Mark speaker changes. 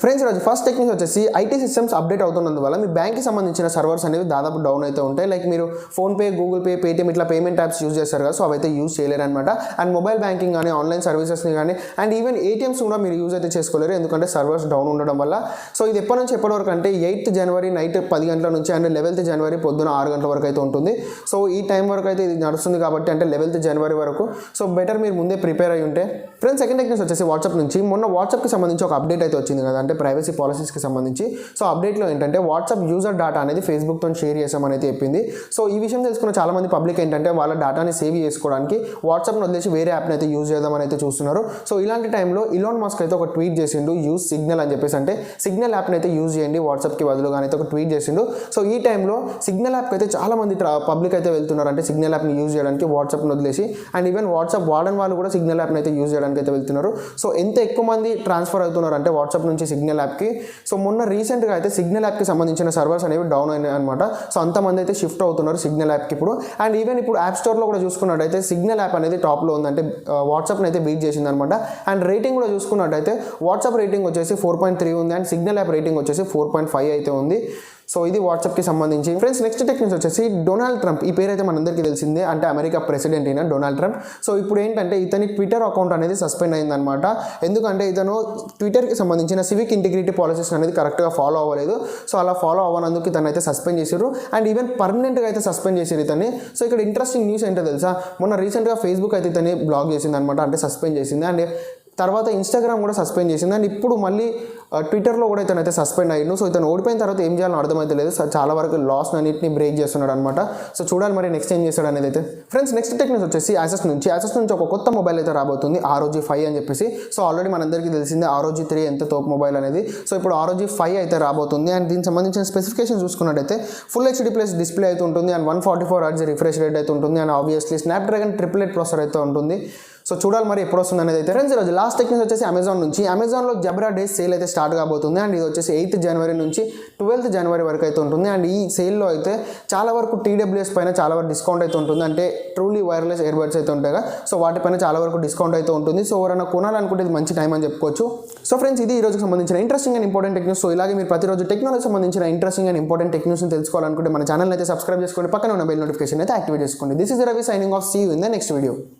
Speaker 1: Friends ఈరోజు first technique వచ్చేసి IT systems update అవుతున్నందువల్ల మీ బ్యాంక్కి సంబంధించిన సర్వర్స్ అనేవి దాదాపు డౌన్ అయితే ఉంటాయి. లైక్ మీరు ఫోన్పే, గూగుల్ పే, పేటీఎం ఇట్లా పేమెంట్ యాప్స్ యూజ్ చేస్తారు కదా, సో అవైతే యూజ్ చేయలేరు అనమాట. అండ్ మొబైల్ బ్యాంకింగ్ కానీ ఆన్లైన్ సర్వీసెస్ని కానీ అండ్ ఈవెన్ ఏటీఎంస్ కూడా మీరు యూజ్ అయితే చేసుకోలేరు, ఎందుకంటే సర్వర్స్ డౌన్ ఉండడం వల్ల. సో ఇది ఎప్పటి నుంచి ఎప్పటి వరకు అంటే 8th జనవరి నైట్ 10 గంటల నుంచి అండ్ 11th జనవరి పొద్దున 6 గంటల వరకు అయితే ఉంటుంది. సో ఈ టైం వరకు అయితే ఇది నడుస్తుంది కాబట్టి అంటే 11th జనవరి వరకు. సో బెటర్ మీరు ముందే ప్రిపేర్ అయ్యి ఉంటే. ఫ్రెండ్స్ సెకండ్ టెక్నిక్స్ వచ్చేసి వాట్సాప్ నుంచి మొన్న వాట్సాప్కి సంబంధించి ఒక అప్డేట్ అయితే వచ్చింది కదా, అంటే ప్రైవసీ పాలసీస్కి సంబంధించి. సో అప్డేట్లో ఏంటంటే వాట్సాప్ యూజర్ డేటా అనేది ఫేస్బుక్తో షేర్ చేసామని అయితే చెప్పింది. సో ఈ విషయం తెలుసుకున్న చాలామంది పబ్లిక్ ఏంటంటే వాళ్ళ డేటాని సేవ్ చేసుకోవడానికి వాట్సాప్ని వదిలేసి వేరే యాప్ని అయితే యూజ్ చేద్దామని అయితే చూస్తున్నారు. సో ఇలాంటి టైంలో ఇలాన్ మస్క్ అయితే ఒక ట్వీట్ చేసిండు, యూజ్ సిగ్నల్ అని చెప్పేసి, అంటే సిగ్నల్ యాప్ని అయితే యూజ్ చేయండి వాట్సాప్కి బదులుగా అయితే ఒక ట్వీట్ చేసిండు. సో ఈ టైంలో సిగ్నల్ యాప్కి అయితే చాలామంది పబ్లిక్ అయితే వెళ్తున్నారు, అంటే సిగ్నల్ యాప్ని యూజ్ చేయడానికి వాట్సాప్ని వదిలేసి. అండ్ ఈవెన్ వాట్సాప్ వాడని వాళ్ళు కూడా సిగ్నల్ యాప్ని అయితే యూజ్ చేయడానికి అయితే వెళ్తున్నారు. సో ఎంత ఎక్కువ మంది ట్రాన్స్ఫర్ అవుతున్నారు అంటే వాట్సాప్ నుంచి సిగ్నల్ యాప్కి. సో మొన్న రీసెంట్గా అయితే సిగ్నల్ యాప్కి సంబంధించిన సర్వర్స్ అనేవి డౌన్ అయినాయి అనమాట. సో అంతమంది అయితే షిఫ్ట్ అవుతున్నారు సిగ్నల్ యాప్కి ఇప్పుడు. అండ్ ఈవెన్ ఇప్పుడు యాప్ స్టోర్లో కూడా చూసుకున్నట్టయితే సిగ్నల్ యాప్ అనేది టాప్లో ఉంది, అంటే వాట్సాప్ని అయితే బీట్ చేసింది అనమాట. అండ్ రేటింగ్ కూడా చూసుకున్నట్టయితే వాట్సాప్ రేటింగ్ వచ్చేసి 4.3 ఉంది అండ్ సిగ్నల్ యాప్ రేటింగ్ వచ్చేసి 4.5 అయితే ఉంది. సో ఇది వాట్సాప్కి సంబంధించి. ఫ్రెండ్స్ నెక్స్ట్ టెక్నిక్స్ వచ్చేసి డొనాల్డ్ ట్రంప్. ఈ పేరు అయితే మనందరికీ తెలిసిందే, అంటే అమెరికా ప్రెసిడెంట్ అయిన డొనాల్డ్ ట్రంప్. సో ఇప్పుడు ఏంటంటే ఇతని ట్విట్టర్ అకౌంట్ అనేది సస్పెండ్ అయిందనమాట. ఎందుకంటే ఇతను ట్విట్టర్కి సంబంధించిన సివిక్ ఇంటిగ్రిటీ పాలసీస్ అనేది కరెక్ట్గా ఫాలో అవ్వలేదు. సో అలా ఫాలో అవ్వనందుకు ఇతను అయితే సస్పెండ్ చేశారు అండ్ ఈవెన్ పర్మనెంట్గా అయితే సస్పెండ్ చేశారు ఇతన్ని. సో ఇక్కడ ఇంట్రెస్టింగ్ న్యూస్ ఏంటో తెలుసా, మొన్న రీసెంట్గా ఫేస్బుక్ అయితే ఇతన్ని బ్లాక్ చేసింది అనమాట, అంటే సస్పెండ్ చేసింది. అండ్ తర్వాత ఇన్స్టాగ్రామ్ కూడా సస్పెండ్ చేసింది అండ్ ఇప్పుడు మళ్ళీ ట్విట్టర్లో కూడా ఇతనైతే సస్పెండ్ అయ్యిండు. సో ఇతను ఓడిపోయిన తర్వాత ఏం చేయాలని అర్థమైతే లేదు. సో చాలా వరకు లాస్ అన్నింటినీ బ్రేక్ చేస్తున్నాడు అనమాట. సో చూడాలి మరి నెక్స్ట్ ఏం చేస్తాడు అనేది అయితే. ఫ్రెండ్స్ నెక్స్ట్ టెక్నిక్స్ వచ్చేసి యాసెస్ నుంచి ఒక కొత్త మొబైల్ అయితే రాబోతుంది, ROG 5 అని చెప్పేసి. సో ఆల్రెడీ మనందరికీ తెలిసిందే ROG 3 ఎంత తోపు మొబైల్ అనేది. సో ఇప్పుడు ROG 5 అయితే రాబోతుంది అండ్ దీనికి సంబంధించిన స్పెసిఫికేషన్ చూసుకున్నట్టయితే ఫుల్ HD ప్లస్ డిస్ప్లే అయితే ఉంటుంది అండ్ 144 Hz రిఫ్రెష్ రేట్ అయితే ఉంటుంది అండ్ ఆబ్వియస్లీ స్నాప్డ్రాగన్ 888 ప్రాసెసర్ అయితే ఉంటుంది. సో చూడాలి మరి ఎప్పుడు వస్తుంది అనేది అయితే. ఫ్రెండ్స్ ఈరోజు లాస్ట్ టెక్నిక్స్ వచ్చేసి అమెజాన్లో జబ్రా డేస్ సేల్ అయితే స్టార్ట్ కాబోతుంది అండ్ ఇది వచ్చేసి 8th జనవరి నుంచి 12th జనవరి వరకు అయితే ఉంటుంది. అండ్ ఈ సేల్లో అయితే చాలా వరకు TWS పైన చాలా వరకు డిస్కౌంట్ అయితే ఉంటుంది, అంటే ట్రూలీ వైర్లెస్ ఇయర్బడ్స్ అయితే ఉంటాయి కదా, సో వాటిపైన చాలా వరకు డిస్కౌంట్ అయితే ఉంటుంది. సో ఎవరైనా కొనాలనుకుంటే ఇది మంచి టైం అని చెప్పుకోవచ్చు. సో ఫ్రెండ్స్ ఇది ఈ రోజుకి సంబంధించిన interesting and important techniques. So ఇలాగే మీరు ప్రతిరోజు టెక్నాలజీ సంబంధించిన ఇంట్రెస్టింగ్ అండ్ ఇంపార్టెంట్ టెక్నిక్స్ని తెలుసుకోవాలనుకుంటే మన ఛానల్ అయితే సబ్స్క్రైబ్ చేసుకోండి, పక్కన ఉన్న బెల్ నోటిఫికేషన్ అయితే యాక్టివేట్ చేసుకోండి. This is Ravi signing off. See you in the next video.